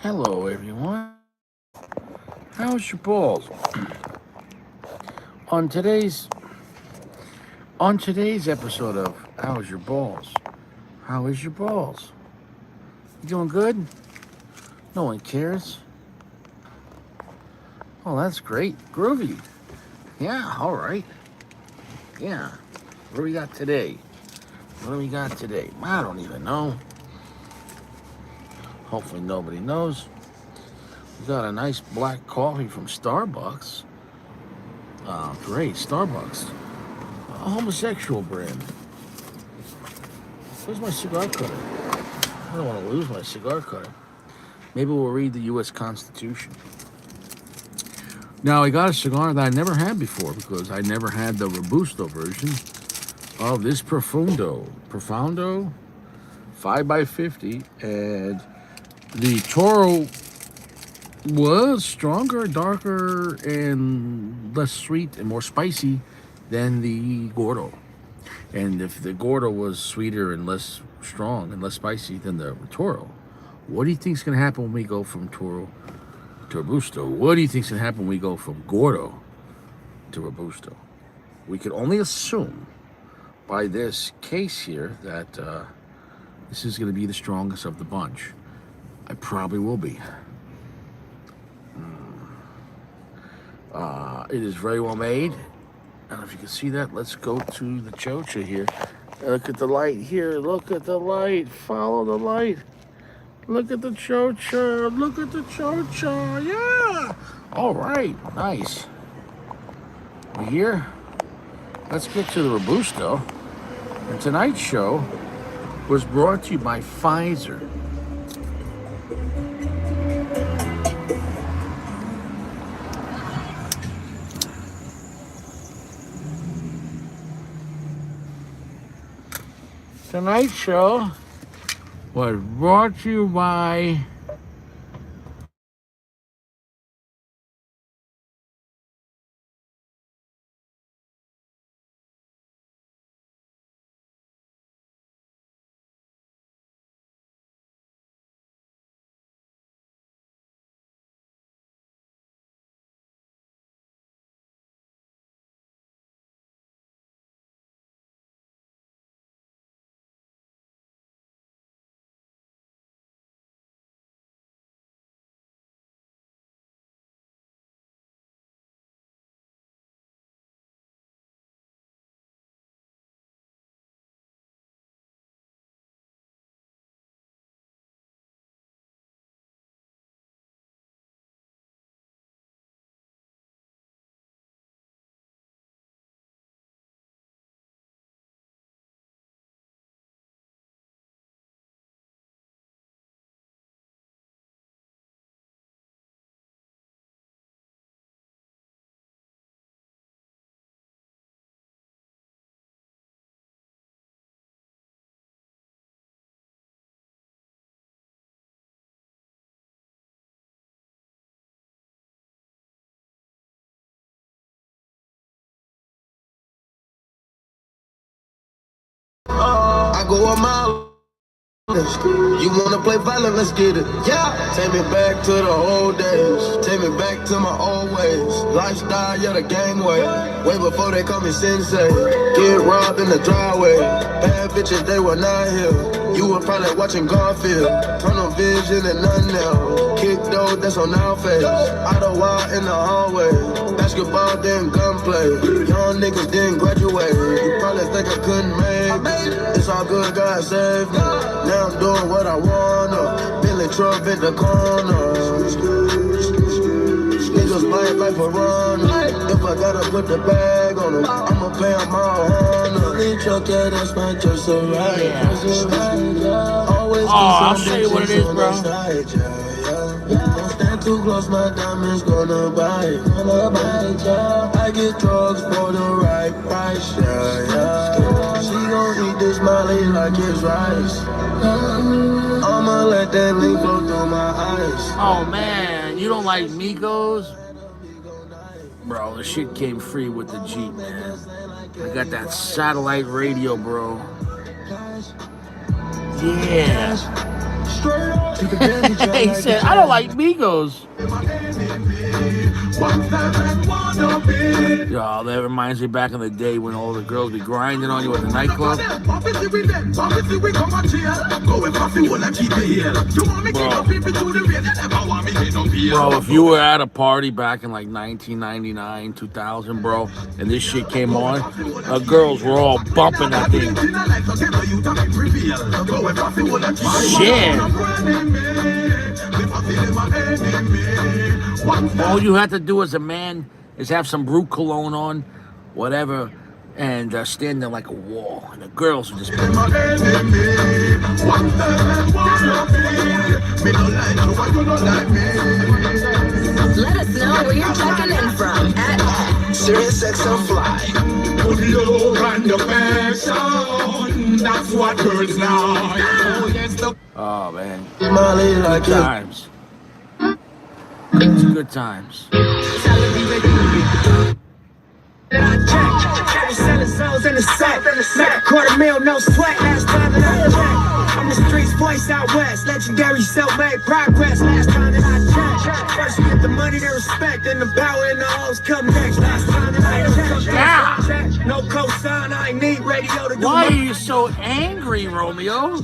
Hello, everyone. How's your balls? On today's on today's episode of How's Your Balls? How is your balls? You doing good? No one cares. Oh, that's great. Groovy. Yeah, all right. Yeah. What do we got today? What do we got today? I don't even know. Hopefully nobody knows. We got a nice black coffee from Starbucks. Great, Starbucks. A homosexual brand. Where's my cigar cutter? I don't want to lose my cigar cutter. Maybe we'll read the U.S. Constitution. Now, I got a cigar that I never had before because I never had the Robusto version of this Profundo. 5x50. And the Toro was stronger, darker, and less sweet and more spicy than the Gordo. And if the Gordo was sweeter and less strong and less spicy than the Toro, what do you think is going to happen when we go from Toro to Robusto? What do you think is going to happen when we go from Gordo to Robusto? We could only assume by this case here that this is going to be the strongest of the bunch. I probably will be. It is very well made. I don't know if you can see that. Let's go to the chocha here. Look at the light here. Look at the light. Follow the light. Look at the chocha. Look at the chocha. Yeah. All right. Nice. We here. Let's get to the Robusto. And tonight's show was brought to you by Pfizer. Tonight's show was brought to you by I go a mile. You wanna play violent? Let's get it. Yeah. Take me back to the old days. Take me back to my old ways. Lifestyle, yeah, the gangway. Way before they call me sensei. Get robbed in the driveway. Bad bitches, they were not here. You were probably watching Garfield. Tunnel vision and none else. Kick though, that's on our face. Out of wild in the hallway. Basketball, then gunplay. Young niggas didn't graduate. You probably think I couldn't make it. It's all good, God save me. Now I'm doing what I wanna. Billy Trump in the corner. Niggas bite like Piranha. If I gotta put the bag on them, I'ma pay them my honor. Truck, yeah, that's my choice, alright. Always I'll show you what it is, bro. Don't stand too close, my diamonds gonna bite. I get drugs for the right price, yeah. She gon' eat this Molly like it's rice. I'ma let that lean flow through my eyes. Oh man, you don't like Migos? Bro, the shit came free with the Jeep, man. I got that satellite radio, bro. Yeah. He said, I don't like Migos. Yo, that reminds me back in the day when all the girls be grinding on you at the nightclub. Bro, if you were at a party back in like 1999, 2000, bro, and this shit came on, girls were all bumping that thing. Shit. All you have to do as a man is have some brute cologne on, whatever, and stand there like a wall. And the girls would just... Let us know where you're checking in from at Serious XM Fly. Put low on the fashion. That's what girls now. Oh, man. Molly like Good times. It's good times. Selling souls in the set. Make $250,000, no sweat. Last time that I checked. I'm the streets voice out west. Legendary self-made progress. Last time that I checked. First you get the money, the respect, and the power and the hoes come next. Last time that I checked. No cosign, I ain't need radio to do. Why are you so angry, Romeo?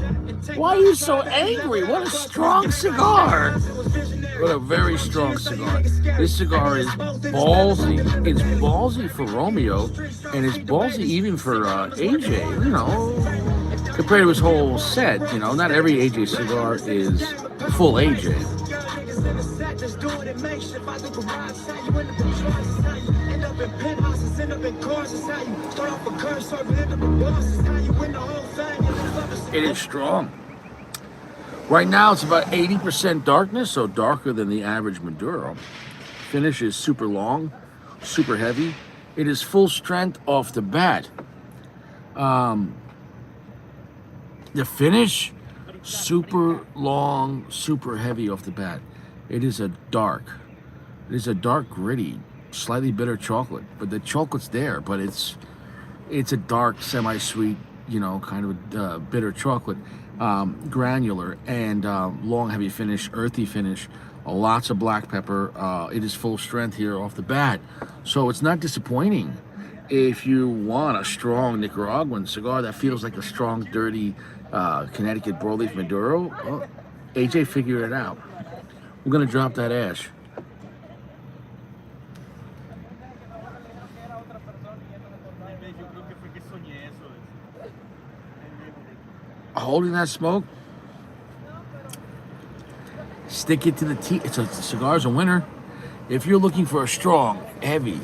Why are you so angry? What a strong cigar. What a very strong cigar. This cigar is ballsy. It's ballsy for Romeo, and it's ballsy even for AJ, you know, compared to his whole set. You know, not every AJ cigar is full AJ. It is strong. Right now it's about 80% darkness, so darker than the average Maduro. Finish is super long, super heavy. It is full strength off the bat. The finish, super long, super heavy off the bat. It is a dark gritty, slightly bitter chocolate, but the chocolate's there, but it's a dark, semi-sweet, you know, kind of bitter chocolate, granular and long, heavy finish, earthy finish, lots of black pepper. It is full strength here off the bat, so it's not disappointing. If you want a strong Nicaraguan cigar that feels like a strong, dirty Connecticut broadleaf Maduro, well, AJ figured it out. We're gonna drop that ash. Holding that smoke, stick it to the teeth. The cigar's a winner. If you're looking for a strong, heavy,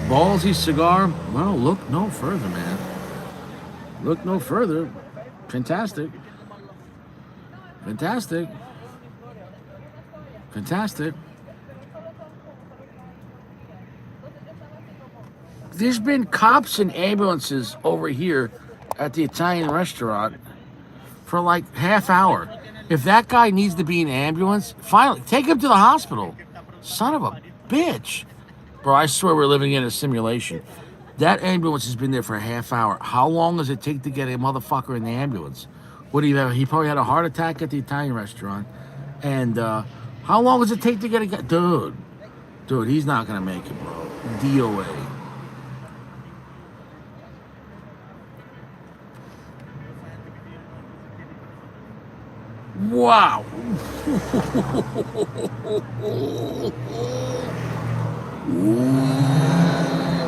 ballsy cigar, well, look no further, man. Look no further. Fantastic. Fantastic. Fantastic. There's been cops and ambulances over here at the Italian restaurant for like half hour. If that guy needs to be in an ambulance, finally, take him to the hospital. Son of a bitch. Bro, I swear we're living in a simulation. That ambulance has been there for a half hour. How long does it take to get a motherfucker in the ambulance? What do you have? He probably had a heart attack at the Italian restaurant. And how long does it take to get a guy? Dude, he's not gonna make it, bro. DOA. Wow.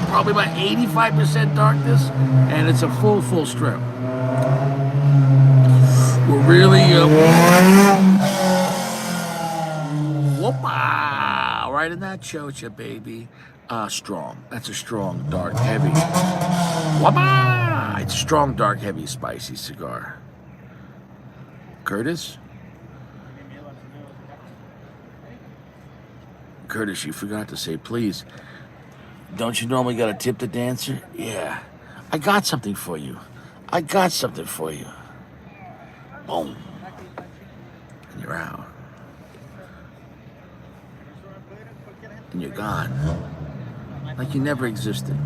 Probably about 85% darkness, and it's a full strip. We're really whoop-ah, right in that chocha, baby. Strong. That's a strong, dark, heavy. Whoop-ah! It's a strong, dark, heavy, spicy cigar. Curtis, you forgot to say please. Don't you normally gotta tip the dancer? Yeah. I got something for you. Boom. And you're out. And you're gone. Like you never existed.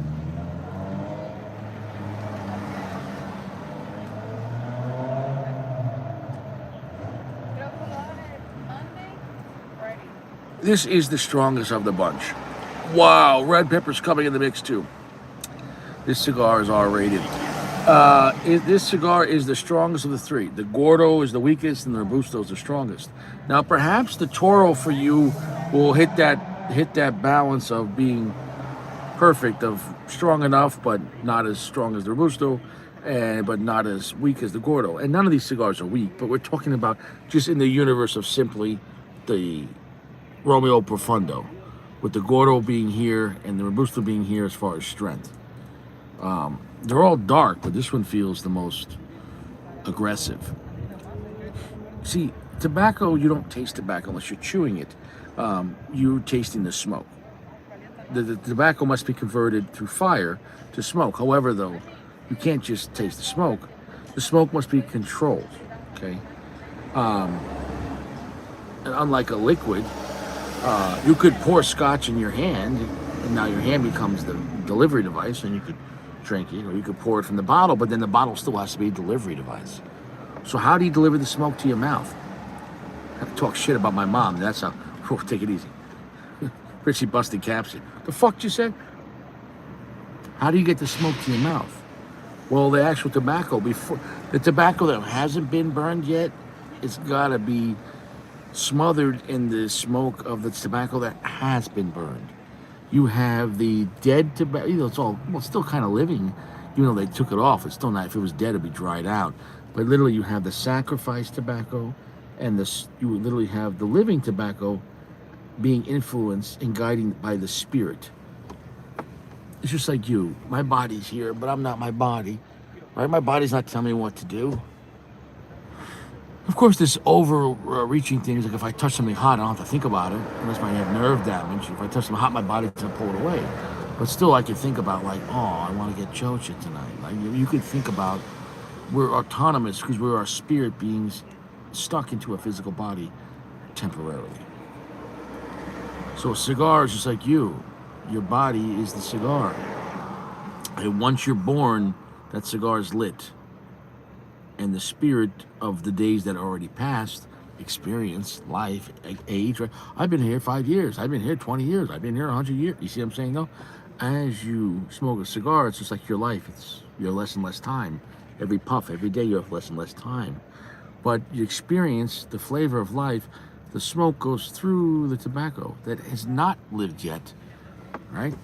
This is the strongest of the bunch. Wow, red pepper's coming in the mix too. This cigar is R-rated. This cigar is the strongest of the three. The Gordo is the weakest, and the Robusto is the strongest. Now, perhaps the Toro for you will hit that balance of being perfect, of strong enough but not as strong as the Robusto, but not as weak as the Gordo. And none of these cigars are weak, but we're talking about just in the universe of simply the Romeo Profundo, with the Gordo being here and the Robusto being here as far as strength. They're all dark, but this one feels the most aggressive. See, tobacco, you don't taste tobacco unless you're chewing it. You're tasting the smoke. The tobacco must be converted through fire to smoke. However, though, you can't just taste the smoke. The smoke must be controlled, okay? And unlike a liquid, you could pour scotch in your hand, and now your hand becomes the delivery device, and you could drink it, or you could pour it from the bottle, but then the bottle still has to be a delivery device. So how do you deliver the smoke to your mouth? I have to talk shit about my mom. That's how. Oh, take it easy. Richie busted caps. The fuck you said? How do you get the smoke to your mouth? Well, the actual tobacco, before the tobacco that hasn't been burned yet, it's gotta be smothered in the smoke of the tobacco that has been burned. You have the dead tobacco, it's still kind of living, even though they took it off. It's still not, if it was dead, it'd be dried out. But literally, you have the sacrificed tobacco, and you literally have the living tobacco being influenced and guided by the spirit. It's just like you. My body's here, but I'm not my body. Right? My body's not telling me what to do. Of course, this overreaching thing is like if I touch something hot, I don't have to think about it, unless I have nerve damage. If I touch something hot, my body's gonna pull it away. But still, I can think about like, oh, I want to get chocha tonight. Like you could think about, we're autonomous because we're our spirit beings stuck into a physical body temporarily. So a cigar is just like you. Your body is the cigar. And once you're born, that cigar is lit. And the spirit of the days that already passed, experience, life, age, right? I've been here 5 years. I've been here 20 years. I've been here 100 years. You see what I'm saying, though? As you smoke a cigar, it's just like your life. You have less and less time. Every puff, every day, you have less and less time. But you experience the flavor of life. The smoke goes through the tobacco that has not lived yet, right?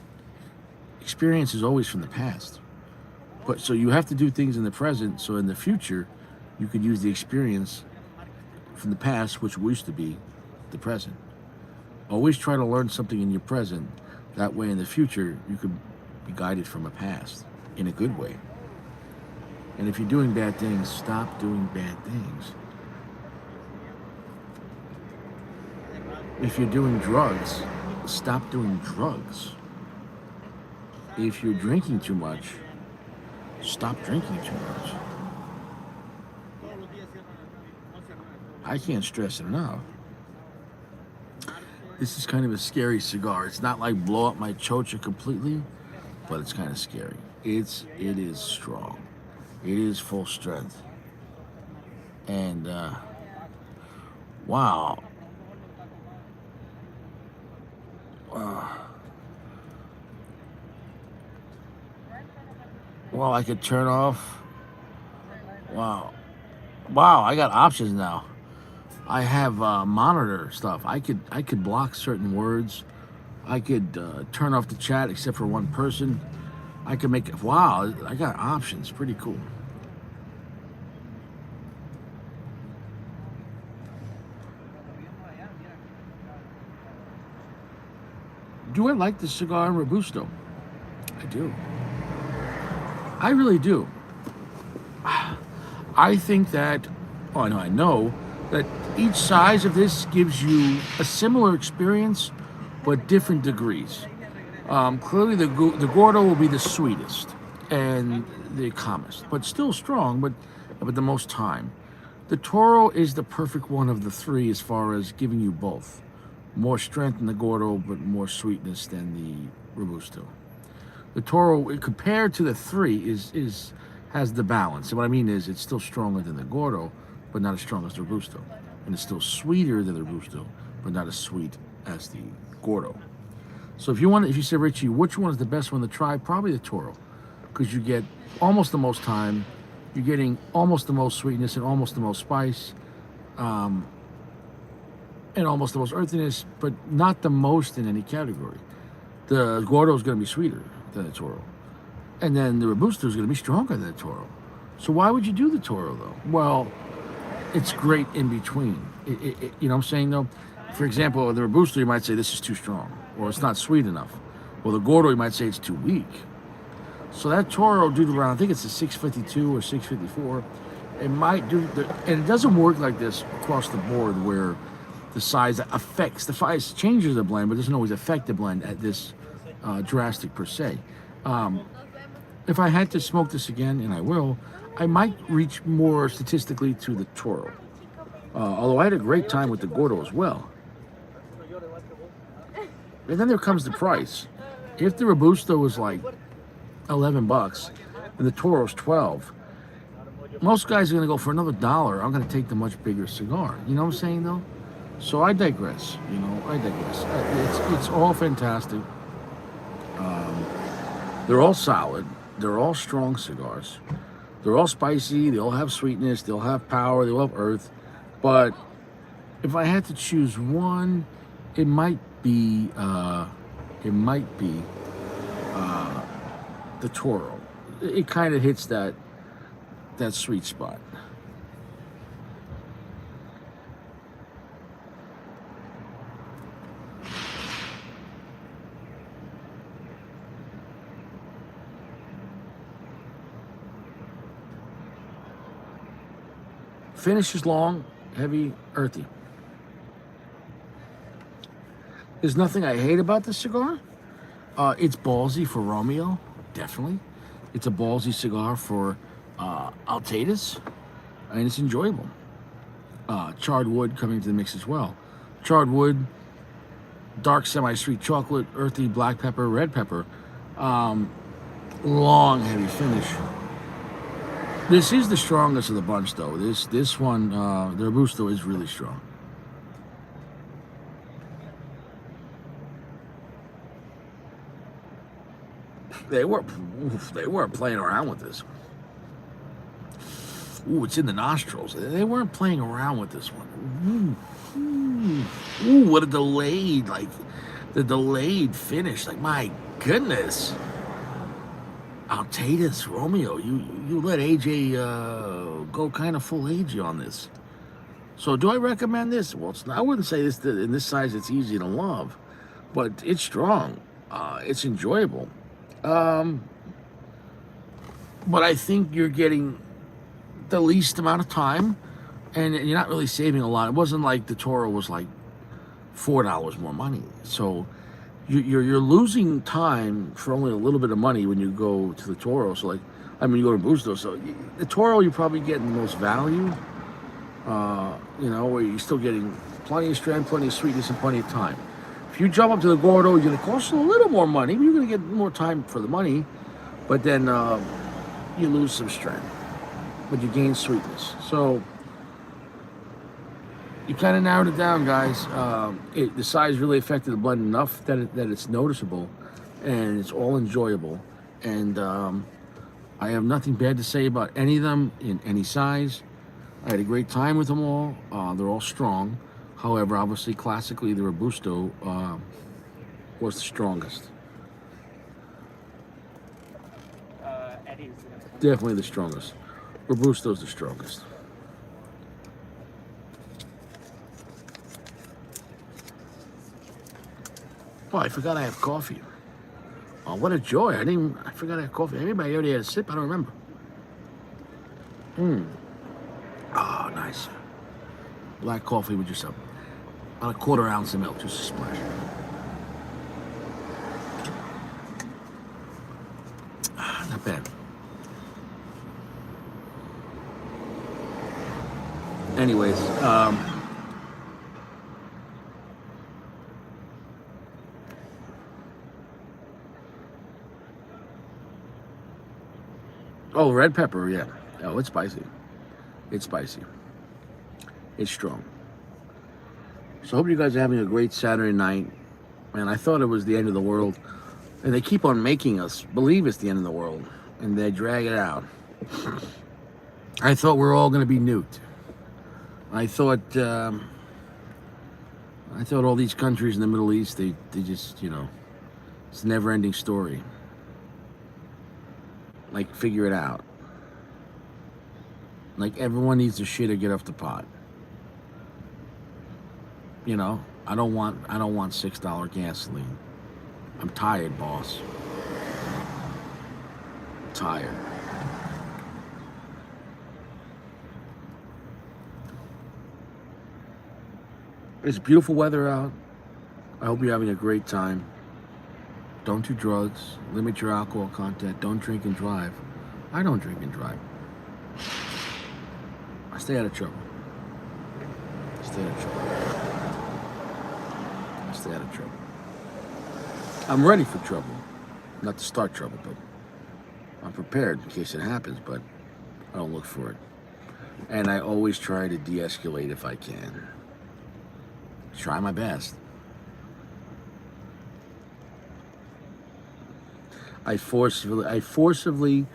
Experience is always from the past. But so you have to do things in the present, so in the future, you could use the experience from the past, which used to be the present. Always try to learn something in your present. That way in the future, you could be guided from a past in a good way. And if you're doing bad things, stop doing bad things. If you're doing drugs, stop doing drugs. If you're drinking too much, stop drinking too much. I can't stress it enough. This is kind of a scary cigar. It's not like blow up my chocha completely, but it's kind of scary. It is strong. It is full strength. And wow. Well, I could turn off. Wow, I got options now. I have monitor stuff. I could block certain words. I could turn off the chat except for one person. I could make it. Wow, I got options. Pretty cool. Do I like the cigar and Robusto? I do. I really do. I think that, I know that each size of this gives you a similar experience, but different degrees. Clearly, the Gordo will be the sweetest and the calmest, but still strong, but the most time. The Toro is the perfect one of the three as far as giving you both. More strength in the Gordo, but more sweetness than the Robusto. The Toro, compared to the three, has the balance. And what I mean is, it's still stronger than the Gordo, but not as strong as the Robusto. And it's still sweeter than the Robusto, but not as sweet as the Gordo. So if you say, Richie, which one is the best one to try? Probably the Toro, because you get almost the most time, you're getting almost the most sweetness and almost the most spice, and almost the most earthiness, but not the most in any category. The Gordo is going to be sweeter than the Toro, and then the Robusto is going to be stronger than the Toro. So why would you do the Toro though? Well, it's great in between. You know what I'm saying though? For example, the Robusto, you might say this is too strong, or it's not sweet enough. Well, the Gordo, you might say it's too weak. So that Toro, dude, around, I think it's a 652 or 654. It might do, and it doesn't work like this across the board where the size affects, the size changes the blend, but doesn't always affect the blend at this drastic per se. If I had to smoke this again, and I will, I might reach more statistically to the Toro. Although I had a great time with the Gordo as well. And then there comes the price. If the Robusto was like $11 and the Toro's 12, most guys are going to go for another $1. I'm going to take the much bigger cigar. You know what I'm saying though? So I digress. I digress. It's all fantastic. They're all solid. They're all strong cigars. They're all spicy. They all have sweetness. They all have power. They all have earth. But if I had to choose one, it might be the Toro. It kind of hits that sweet spot. Finish is long, heavy, earthy. There's nothing I hate about this cigar. It's ballsy for Romeo, definitely. It's a ballsy cigar for Altatus, and it's enjoyable. Charred wood coming into the mix as well. Charred wood, dark semi-sweet chocolate, earthy black pepper, red pepper. Long, heavy finish. This is the strongest of the bunch, though. This one, the Robusto, is really strong. They weren't playing around with this. Ooh, it's in the nostrils. They weren't playing around with this one. Ooh, what a delayed, the delayed finish. Like, my goodness. Altatus, Romeo, you let AJ go kind of full AJ on this. So do I recommend this? Well, I wouldn't say this in this size it's easy to love, but it's strong. It's enjoyable. But I think you're getting the least amount of time, and you're not really saving a lot. It wasn't like the Toro was like $4 more money. So you're losing time for only a little bit of money when you go to the Toro. So you go to Busto. So the Toro, you're probably getting the most value. Where you're still getting plenty of strength, plenty of sweetness, and plenty of time. If you jump up to the Gordo, you're going to cost a little more money. You're going to get more time for the money, but then you lose some strength, but you gain sweetness. So you kind of narrowed it down, guys. The size really affected the blend enough that it's noticeable, and it's all enjoyable. And I have nothing bad to say about any of them in any size. I had a great time with them all. They're all strong. However, obviously, classically, the Robusto was the strongest. Definitely the strongest. Robusto's the strongest. Oh, I forgot I have coffee. Oh, what a joy. I forgot I have coffee. Maybe I already had a sip. I don't remember. Oh, nice. Black coffee with just about a quarter ounce of milk, just a splash. Not bad. Anyways, oh, red pepper, yeah. Oh, it's spicy. It's spicy. It's strong. So I hope you guys are having a great Saturday night. Man, I thought it was the end of the world. And they keep on making us believe it's the end of the world. And they drag it out. I thought we were all going to be nuked. I thought all these countries in the Middle East, they just, it's a never-ending story. Like, figure it out. Like, everyone needs to shit or get off the pot. I don't want $6 gasoline. I'm tired, boss. Tired. It's beautiful weather out. I hope you're having a great time. Don't do drugs. Limit your alcohol content. Don't drink and drive. I don't drink and drive. I stay out of trouble. Stay out of trouble. Stay out of trouble. I'm ready for trouble. Not to start trouble, but I'm prepared in case it happens, but I don't look for it. And I always try to de-escalate if I can. Try my best. I forcefully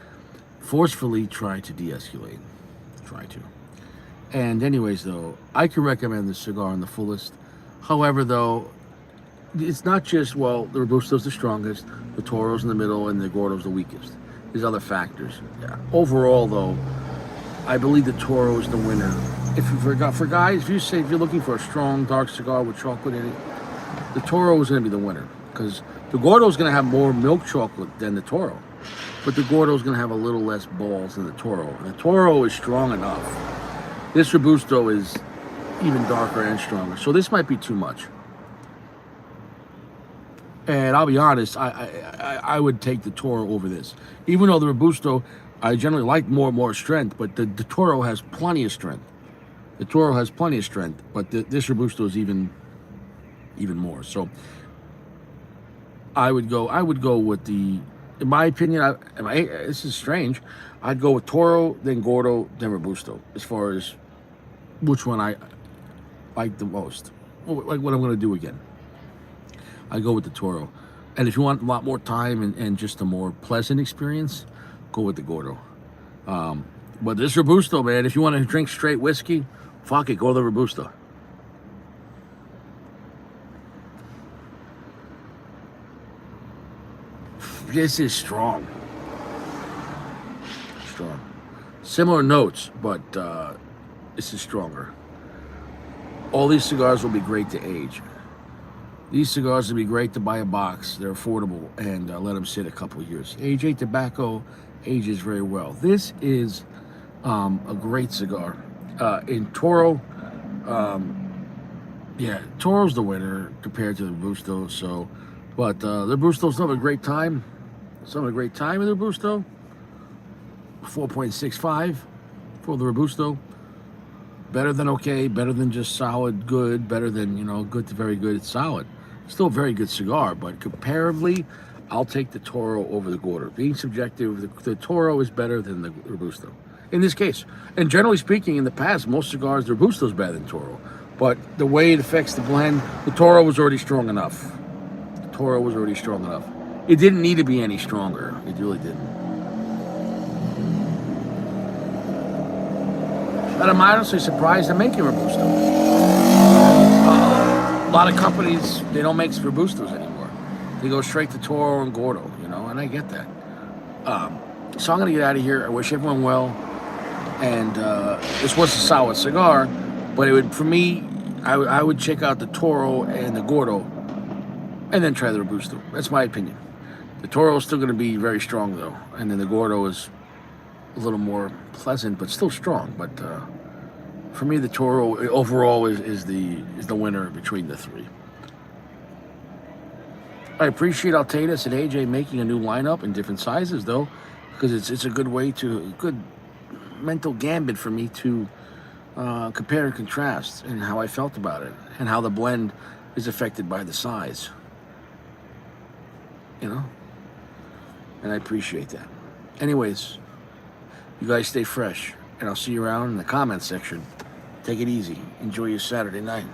try to de-escalate. Try to. And anyways, though, I can recommend the cigar in the fullest. However, though, it's not just, the Robusto's the strongest, the Toro's in the middle, and the Gordo's the weakest. There's other factors. Yeah. Overall, though, I believe the Toro is the winner. For guys, if you're looking for a strong dark cigar with chocolate in it, the Toro is going to be the winner, because the Gordo is going to have more milk chocolate than the Toro, but the Gordo is going to have a little less balls than the Toro. And the Toro is strong enough. This Robusto is even darker and stronger, so this might be too much. And I'll be honest, I would take the Toro over this, even though the Robusto I generally like more strength, but the Toro has plenty of strength. The Toro has plenty of strength, but this Robusto is even more. So I would go with the, in my opinion, this is strange, I'd go with Toro, then Gordo, then Robusto, as far as which one I like the most, like what I'm going to do again. I go with the Toro. And if you want a lot more time and just a more pleasant experience, go with the Gordo. But this Robusto, man, if you want to drink straight whiskey, fuck it, go to the Robusto. This is strong. Strong. Similar notes, but this is stronger. All these cigars will be great to age. These cigars would be great to buy a box. They're affordable, and let them sit a couple of years. Age 8 tobacco ages very well. This is a great cigar. In Toro, Toro's the winner compared to the Robusto. So, but the Robusto's having a great time. Having a great time in the Robusto. 4.65 for the Robusto. Better than okay, better than just solid, good, better than, good to very good, it's solid. Still a very good cigar, but comparatively, I'll take the Toro over the Gordo. Being subjective, the Toro is better than the Robusto. In this case. And generally speaking, in the past, most cigars, the Robusto's better than Toro. But the way it affects the blend, the Toro was already strong enough. The Toro was already strong enough. It didn't need to be any stronger. It really didn't. But I'm honestly surprised they're making Robusto. A lot of companies, they don't make Robustos anymore. They go straight to Toro and Gordo, and I get that. So I'm going to get out of here. I wish everyone well. And this was a solid cigar, but it would, for me, I would check out the Toro and the Gordo and then try the Robusto. That's my opinion. The Toro is still going to be very strong, though. And then the Gordo is a little more pleasant, but still strong. But for me, the Toro overall is the winner between the three. I appreciate Altatus and AJ making a new lineup in different sizes, though, because it's a good way to, good mental gambit for me to compare and contrast and how I felt about it and how the blend is affected by the size. And I appreciate that. Anyways, you guys stay fresh, and I'll see you around in the comments section. Take it easy. Enjoy your Saturday night.